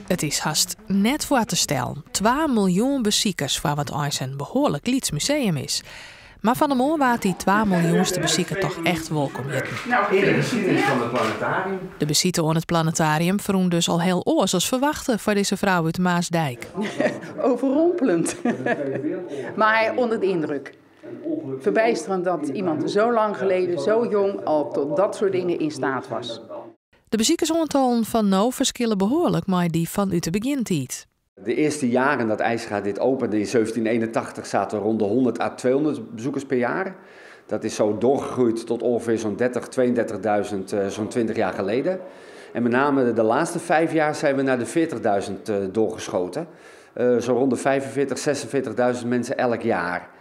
Het is haast net voor te stellen. 2 miljoen bezoekers voor wat eens een behoorlijk Lieds museum is. Maar van de morgen waard die 2 miljoenste bezoeker toch echt welkom jitten. Nou, in de geschiedenis van het planetarium. De bezoeker aan het planetarium vroeg dus al heel oors als verwachten voor deze vrouw uit Maasdijk. Overrompelend. Maar onder de indruk. Verbijsterend dat iemand zo lang geleden, zo jong, al tot dat soort dingen in staat was. De beziekersaantallen van nou verschillen behoorlijk maar die van uit de begintijd. De eerste jaren dat IJsgaard dit opende in 1781 zaten er rond de 100 à 200 bezoekers per jaar. Dat is zo doorgegroeid tot ongeveer zo'n 32.000 zo'n 20 jaar geleden. En met name de laatste 5 jaar zijn we naar de 40.000 doorgeschoten. Zo rond de 45.000, 46.000 mensen elk jaar.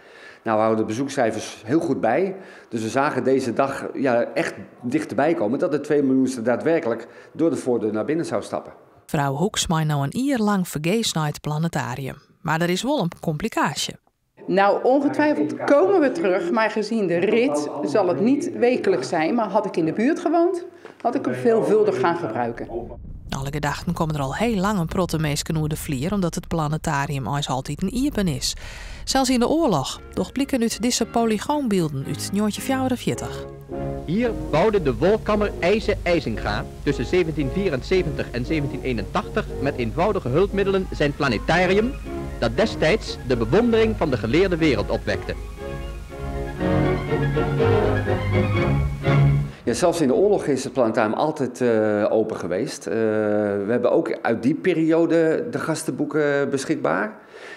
Nou, we houden de bezoekcijfers heel goed bij. Dus we zagen deze dag echt dichterbij komen dat de 2 miljoenste daadwerkelijk door de voordeur naar binnen zou stappen. Vrouw Hoeks maakt nou een jaar lang vergees naar het planetarium. Maar er is wel een complicatie. Nou, ongetwijfeld komen we terug, maar gezien de rit zal het niet wekelijks zijn. Maar had ik in de buurt gewoond, had ik hem veelvuldig gaan gebruiken. Alle gedachten komen er al heel lang een prottemeesken oer de vlier, omdat het planetarium als altijd een iepen is. Zelfs in de oorlog, doch blikken uit deze polygoonbeelden uit 1944. Hier bouwde de wolkammer IJze IJzinga tussen 1774 en 1781 met eenvoudige hulpmiddelen zijn planetarium, dat destijds de bewondering van de geleerde wereld opwekte. Ja, zelfs in de oorlog is het planetarium altijd open geweest. We hebben ook uit die periode de gastenboeken beschikbaar.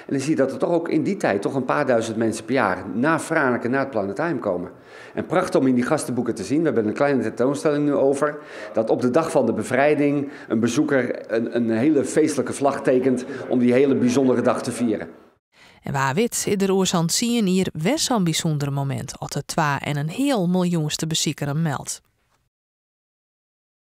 En dan zie je dat er toch ook in die tijd toch een paar duizend mensen per jaar na Franeker naar het planetarium komen. En prachtig om in die gastenboeken te zien, we hebben een kleine tentoonstelling nu over, dat op de dag van de bevrijding een bezoeker een hele feestelijke vlag tekent om die hele bijzondere dag te vieren. En waar wit in de oorstand zien hier best zo'n bijzonder moment als de 2,5 miljoenste bezoeker meldt.